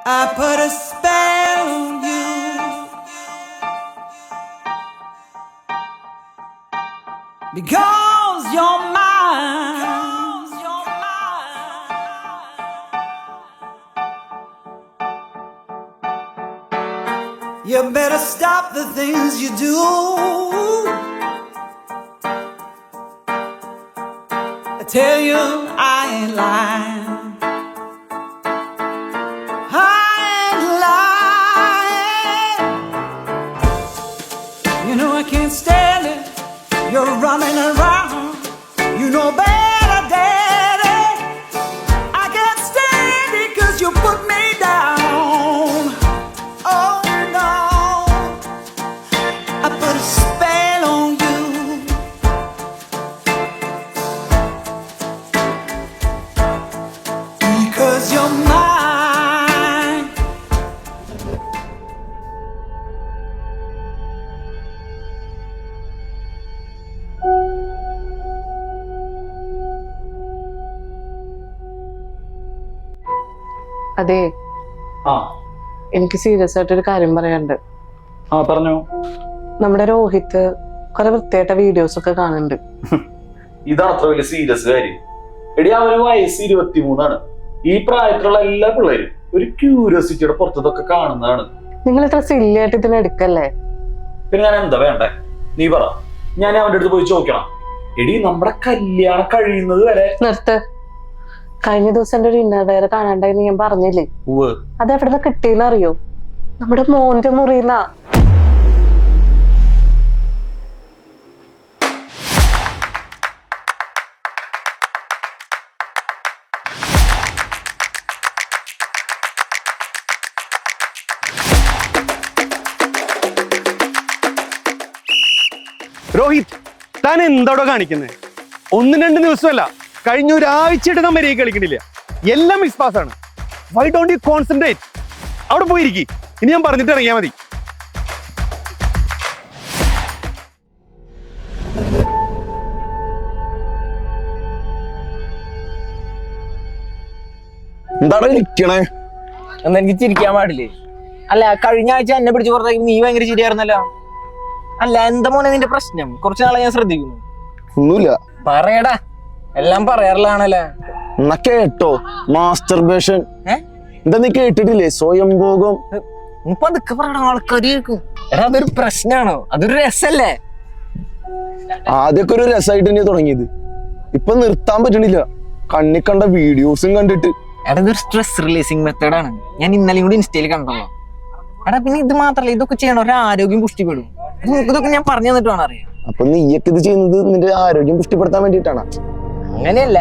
I put a spell on you because you're mine. You better stop the things you do. I tell you I ain't lying. I can't stand it. You're running around. You know better, Daddy. I can't stand it 'cause you put me down. Oh no, I put a spell on you because you're mine. അതെ, എനിക്ക് serious ആയിട്ടൊരു കാര്യം പറയാനുണ്ട്. പറഞ്ഞോ. നമ്മുടെ രോഹിത് കുറെ വൃത്തിയായിട്ട videos ഒക്കെ കാണുന്നുണ്ട്. ഇതാണ് അത്ര വലിയ സീരിയസ് കാര്യം. എടി, അവന് വയസ്സ് 23 ഈ പ്രായത്തിലുള്ള എല്ലാ പിള്ളേരും ഒരു ക്യൂരിയോസിറ്റിയുടെ പുറത്തതൊക്കെ കാണുന്നതാണ്. നിങ്ങൾ ഇത്ര സില്ലിയായിട്ട് ഇതിനെ എടുക്കല്ലേ? പിന്നെ ഞാൻ എന്താ വേണ്ടേ? നീ പറ. ഞാൻ അവന്റെ അടുത്ത് പോയി ചോദിക്കണം. എടി, നമ്മുടെ കല്യാണം കഴിയുന്നത് വരെ നിർത്ത്. കഴിഞ്ഞ ദിവസം എന്റെ ഒരു ഇന്നർവെയർ കാണാണ്ടായിരുന്നു ഞാൻ പറഞ്ഞില്ലേ? അത് എവിടെ നിന്ന് കിട്ടിയെന്ന് അറിയോ? നമ്മുടെ മോന്റെ മുറിന്നാ. രോഹിത്, താൻ എന്താടോ കാണിക്കുന്നത്? 1-2 ദിവസമല്ല, കഴിഞ്ഞ ഒരാഴ്ചയായിട്ട് നമ്മ രേഖ കളിക്കണില്ല. എല്ലാം മിക്സ് പാസ് ആണ്. Why don't you concentrate? അവിടെ പോയിരിക്കും. ഇനി ഞാൻ പറഞ്ഞിട്ട് ഇറങ്ങിയാൽ മതി. എന്താണ് ഇരിക്കണേ? എന്നാ എനിക്ക് ചിരിക്കാൻ പാടില്ലേ? അല്ല, കഴിഞ്ഞ ആഴ്ച എന്നെ പിടിച്ച് പുറത്തേക്ക് നീ ഭയങ്കര ചിരിയായിരുന്നല്ലോ. അല്ല, എന്താ മോനെ നിന്റെ പ്രശ്നം? കുറച്ചു നാളെ ഞാൻ ശ്രദ്ധിക്കുന്നു. ഒന്നുമില്ല. പറയടാ, എല്ലാം പറയാറിലാണല്ലേ. എന്നാ കേട്ടോ, മാസ്റ്റർബേഷൻ. എന്താ നീ കേട്ടിട്ടില്ലേ? സ്വയംഭോഗം. ഇപ്പൊ അതൊക്കെ പറയണ ആൾക്കാർ കേൾക്കും. എടാ, അതൊരു പ്രശ്നമാണോ? അതൊരു രസല്ലേ? ആദ്യമൊക്കെ ഒരു രസമായിട്ട് തന്നെ തുടങ്ങിയത്. ഇപ്പൊ നിർത്താൻ പറ്റണില്ല. കണ്ണി കണ്ട വീഡിയോസും കണ്ടിട്ട്. എടാ, ഇതൊരു സ്ട്രെസ് റിലീസിങ് മെത്തേഡാണ്. ഞാൻ ഇന്നലെയും കൂടി ഇൻസ്റ്റയിൽ കണ്ടല്ലോ. എടാ, പിന്നെ ഇത് മാത്രല്ല, ഇതൊക്കെ ചെയ്യണം ഒരു ആരോഗ്യം പുഷ്ടിപ്പെടും. ഇതൊക്കെ ഞാൻ പറഞ്ഞു തന്നിട്ട് വേണം അറിയാം. അപ്പൊ നീയൊക്കെ ഇത് ചെയ്യുന്നത് നിന്റെ ആരോഗ്യം പുഷ്ടിപ്പെടുത്താൻ വേണ്ടിയിട്ടാണ്? അങ്ങനെയല്ല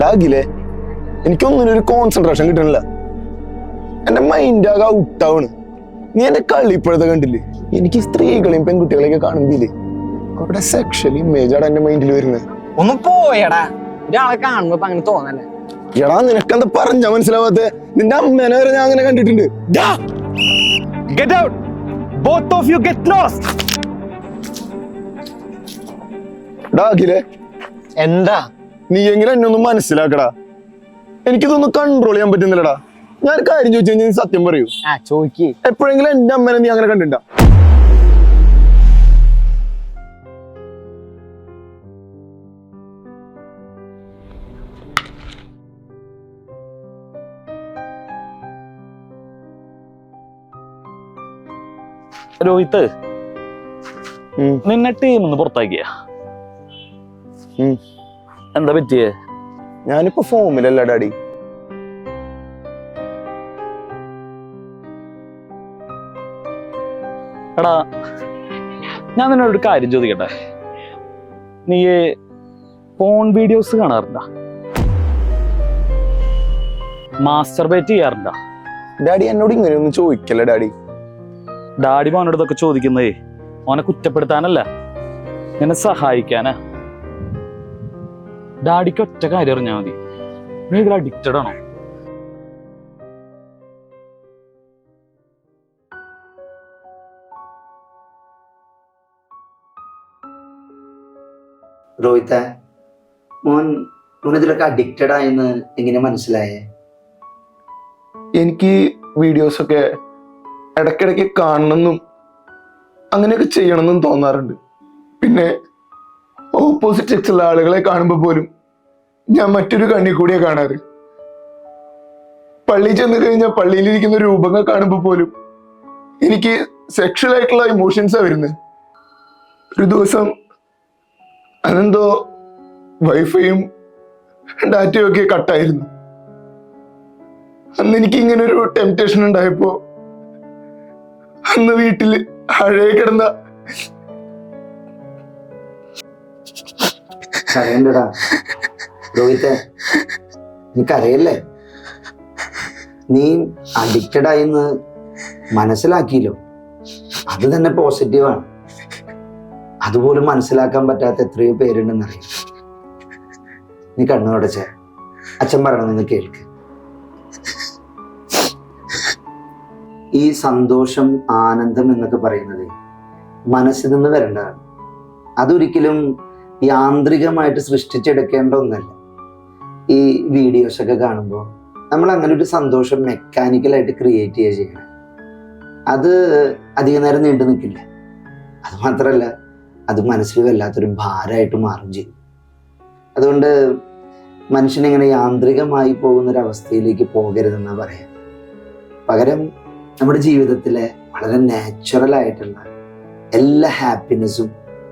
ഡാഗിലെ, എനിക്കൊന്നിനും ഒരു കോൺസെൻട്രേഷൻ കിട്ടണില്ല. എന്റെ മൈൻഡ് ആകെ ഔട്ടാവണ്. നീ എന്റെ കളി ഇപ്പോഴത്തെ കണ്ടില്ലേ? എനിക്ക് സ്ത്രീകളെയും പെൺകുട്ടികളെയൊക്കെ കാണുന്നില്ലേ, അവിടെ സെക്ഷൽ ഇമേജാണ് എന്റെ മൈൻഡിൽ വരുന്നത്. ഒന്ന് പോയടാ, ഒരാളെ കാണുമ്പോ അങ്ങനെ തോന്നല്ലേ? എടാ, നിനക്കെന്താ പറഞ്ഞാ മനസ്സിലാവാത്ത? നിന്റെ അമ്മേനെ വരെ ഞാൻ അങ്ങനെ കണ്ടിട്ടുണ്ട്. Get out! Both of you get lost! ഡാഗിലെ, എന്താ? നീ എങ്കിലും എന്നെ ഒന്ന് മനസ്സിലാക്കടാ. എനിക്കിതൊന്നും കൺട്രോൾ ചെയ്യാൻ പറ്റുന്നില്ലടാ. ഞാൻ കാര്യം ചോദിച്ചു കഴിഞ്ഞാൽ നീ സത്യം പറയൂ. ചോദിക്ക്. എപ്പോഴെങ്കിലും എന്റെ അമ്മേനെ നീ അങ്ങനെ കണ്ടിട്ടുണ്ടോ? രോഹിത്, നിന്നെ ടീമിന്ന് പുറത്താക്കിയ എന്താ പറ്റിയേ? ഞാനിപ്പോ ഫോമിലല്ല ഡാഡി. എടാ, ഞാൻ നിന്നോടൊരു കാര്യം ചോദിക്കട്ടെ. നീ ഫോൺ വീഡിയോസ് കാണാറുണ്ടോ? മാസ്റ്റർബേറ്റ് ചെയ്യാറുണ്ടോ? ഡാഡി എന്നോട് ഇങ്ങനെയൊന്നും ചോദിക്കല്ലേ ഡാഡി. ഡാഡി മോനോടൊക്കെ ചോദിക്കുന്നേ മോനെ കുറ്റപ്പെടുത്താനല്ല, എന്നെ സഹായിക്കാനാ. ഡാഡിക്ക് ഒറ്റ കാര്യം അറിഞ്ഞാൽ മതി, നീ ഇതിൽ അഡിക്റ്റഡ് ആണോ? രോഹിത, മോൻ ഇതിലൊക്കെ അഡിക്റ്റഡ് ആയെന്ന് എങ്ങനെ മനസ്സിലായേ? എനിക്ക് വീഡിയോസൊക്കെ ഇടയ്ക്കിടയ്ക്ക് കാണണമെന്നും അങ്ങനെയൊക്കെ ചെയ്യണമെന്നും തോന്നാറുണ്ട്. പിന്നെ ഓപ്പോസിറ്റ് സെക്സുള്ള ആളുകളെ കാണുമ്പോൾ പോലും ഞാൻ മറ്റൊരു കണ്ണിൽ കൂടിയാ കാണാറ്. പള്ളി ചെന്ന് കഴിഞ്ഞാൽ പള്ളിയിലിരിക്കുന്ന രൂപങ്ങൾ കാണുമ്പോൾ പോലും എനിക്ക് സെക്ഷൽ ആയിട്ടുള്ള ഇമോഷൻസാ വരുന്നത്. ഒരു ദിവസം അതെന്തോ വൈഫൈയും ഡാറ്റയും ഒക്കെ കട്ടായിരുന്നു. അന്ന് എനിക്ക് ഇങ്ങനെ ഒരു ടെംപ്റ്റേഷൻ ഉണ്ടായപ്പോ അന്ന് വീട്ടിൽ അഴയെ കിടന്ന കരയണ്ടടാ രോഹിത്തെ, നീ കരയല്ലേ? നീ അഡിക്റ്റഡ് ആയിന്ന് മനസ്സിലാക്കിയല്ലോ, അത് തന്നെ പോസിറ്റീവാണ്. അതുപോലും മനസ്സിലാക്കാൻ പറ്റാത്ത എത്രയോ പേരുണ്ടെന്നറിയാം. നീ കണ്ണുടച്ചേ, അച്ഛൻ പറയണമെന്ന് കേൾക്ക്. ഈ സന്തോഷം, ആനന്ദം എന്നൊക്കെ പറയുന്നത് മനസ്സിൽ നിന്ന് വരേണ്ടതാണ്. അതൊരിക്കലും യാന്ത്രികമായിട്ട് സൃഷ്ടിച്ചെടുക്കേണ്ട ഒന്നല്ല. ഈ വീഡിയോസ് ഒക്കെ കാണുമ്പോൾ നമ്മൾ അങ്ങനെ ഒരു സന്തോഷം മെക്കാനിക്കലായിട്ട് ക്രിയേറ്റ് ചെയ്യുക ചെയ്യണം. അത് അധിക നേരം നീണ്ടു നിൽക്കില്ല. അത് മാത്രമല്ല, അത് മനസ്സിൽ വല്ലാത്തൊരു ഭാരമായിട്ട് മാറും ചെയ്യും. അതുകൊണ്ട് മനുഷ്യനിങ്ങനെ യാന്ത്രികമായി പോകുന്നൊരവസ്ഥയിലേക്ക് പോകരുതെന്നാണ് പറയാം. പകരം നമ്മുടെ ജീവിതത്തിലെ വളരെ നാച്ചുറൽ ആയിട്ടുള്ള എല്ലാ ഹാപ്പിനെസ്സും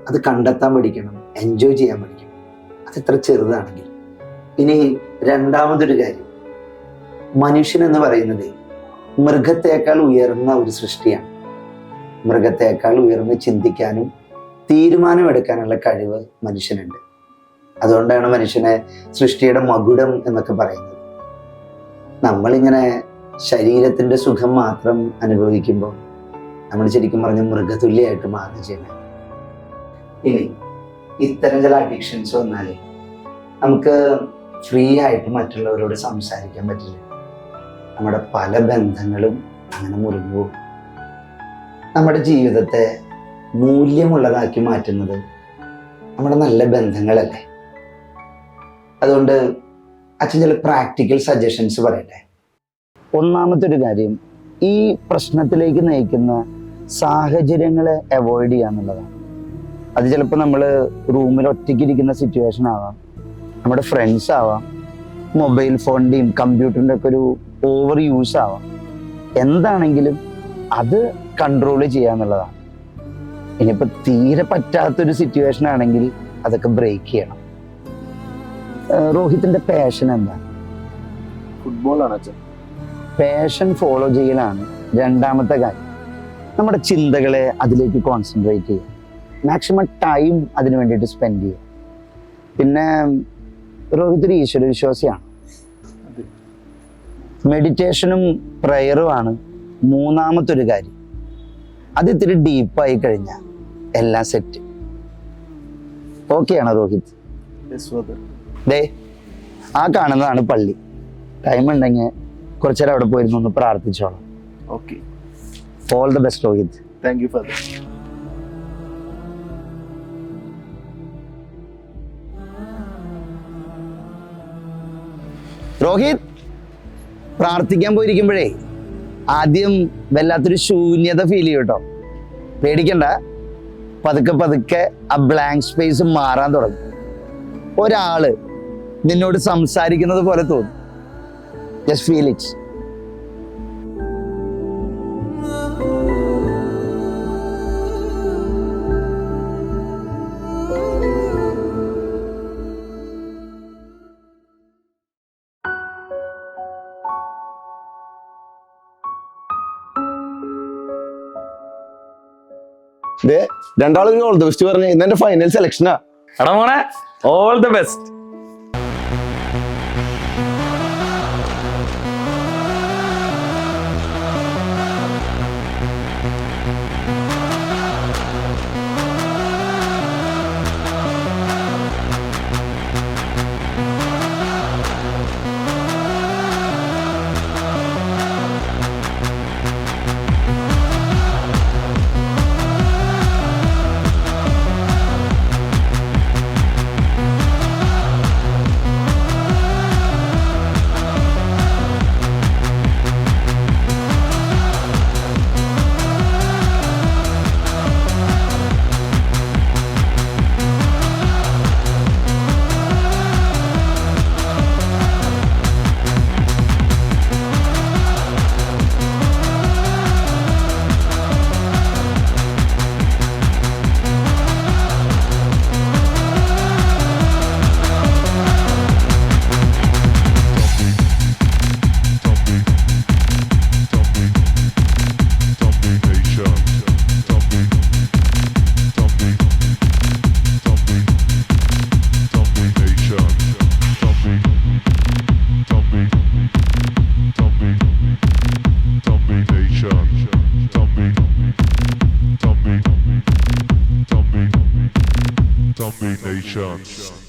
അത് കണ്ടെത്താൻ പഠിക്കണം, എൻജോയ് ചെയ്യാൻ പഠിക്കണം. അത് എത്ര ചെറുതാണെങ്കിൽ. ഇനി രണ്ടാമതൊരു കാര്യം, മനുഷ്യൻ എന്ന് പറയുന്നത് മൃഗത്തേക്കാൾ ഉയർന്ന ഒരു സൃഷ്ടിയാണ്. മൃഗത്തേക്കാൾ ഉയർന്ന് ചിന്തിക്കാനും തീരുമാനമെടുക്കാനുള്ള കഴിവ് മനുഷ്യനുണ്ട്. അതുകൊണ്ടാണ് മനുഷ്യനെ സൃഷ്ടിയുടെ മകുടം എന്നൊക്കെ പറയുന്നത്. നമ്മളിങ്ങനെ ശരീരത്തിന്റെ സുഖം മാത്രം അനുഭവിക്കുമ്പോൾ നമ്മൾ ശരിക്കും പറഞ്ഞ മൃഗതുല്യമായിട്ട് മാറുക ചെയ്യണം. ഇനി ഇത്തരം ചില അഡിക്ഷൻസ് വന്നാലേ നമുക്ക് ഫ്രീ ആയിട്ട് മറ്റുള്ളവരോട് സംസാരിക്കാൻ പറ്റില്ല. നമ്മുടെ പല ബന്ധങ്ങളും അങ്ങനെ മുറിഞ്ഞു പോകും. നമ്മുടെ ജീവിതത്തെ മൂല്യമുള്ളതാക്കി മാറ്റുന്നത് നമ്മുടെ നല്ല ബന്ധങ്ങളല്ലേ. അതുകൊണ്ട് അച്ഛൻ ചില പ്രാക്ടിക്കൽ സജഷൻസ് പറയട്ടെ. ഒന്നാമത്തെ ഒരു കാര്യം, ഈ പ്രശ്നത്തിലേക്ക് നയിക്കുന്ന സാഹചര്യങ്ങളെ അവോയ്ഡ് ചെയ്യുക എന്നുള്ളതാണ്. അത് ചിലപ്പോൾ നമ്മൾ റൂമിൽ ഒറ്റയ്ക്കിരിക്കുന്ന സിറ്റുവേഷൻ ആവാം, നമ്മുടെ ഫ്രണ്ട്സ് ആവാം, മൊബൈൽ ഫോണിൻ്റെയും കമ്പ്യൂട്ടറിൻ്റെ ഒക്കെ ഒരു ഓവർ യൂസ് ആവാം. എന്താണെങ്കിലും അത് കൺട്രോൾ ചെയ്യുക എന്നുള്ളതാണ്. ഇനിയിപ്പോൾ തീരെ പറ്റാത്തൊരു സിറ്റുവേഷൻ ആണെങ്കിൽ അതൊക്കെ ബ്രേക്ക് ചെയ്യണം. റോഹിത്തിൻ്റെ പാഷൻ എന്താണ്? ഫുട്ബോളാണ് അച്ഛൻ. പാഷൻ ഫോളോ ചെയ്യലാണ് രണ്ടാമത്തെ കാര്യം. നമ്മുടെ ചിന്തകളെ അതിലേക്ക് കോൺസെൻട്രേറ്റ് ചെയ്യുക, മാക്സിമം ടൈം അതിന് വേണ്ടിയിട്ട് സ്പെൻഡ് ചെയ്യുക. പിന്നെ രോഹിത് ഒരു ഈശ്വര വിശ്വാസിയാണ്. മെഡിറ്റേഷനും പ്രയറുമാണ് മൂന്നാമത്തെ ഒരു കാര്യം. അത് ഇത്തിരി ഡീപ്പായി കഴിഞ്ഞാൽ എല്ലാം സെറ്റ്. ഓക്കെയാണോ രോഹിത്? ദേ, ആ കാണുന്നതാണ് പള്ളി. ടൈം ഉണ്ടെങ്കിൽ കുറച്ചേരം അവിടെ പോയിരുന്നു ഒന്ന് പ്രാർത്ഥിച്ചോളാം. Okay, all the best Rohit. Thank you father. Rohit, പ്രാർത്ഥിക്കാൻ പോയിരിക്കുമ്പോഴേ ആദ്യം വല്ലാത്തൊരു ശൂന്യത ഫീൽ ചെയ്യും കേട്ടോ. പേടിക്കണ്ട, പതുക്കെ പതുക്കെ ആ ബ്ലാങ്ക് സ്പേസ് മാറാൻ തുടങ്ങും. ഒരാള് നിന്നോട് സംസാരിക്കുന്നത് പോലെ തോന്നും. Just feel it. രണ്ടാളും ഓൾ ദ ബെസ്റ്റ് പറഞ്ഞ ഇന്ന് എന്റെ ഫൈനൽ സെലക്ഷനാ. എടാ മോനെ, ഓൾ ദ ബെസ്റ്റ്. combinations.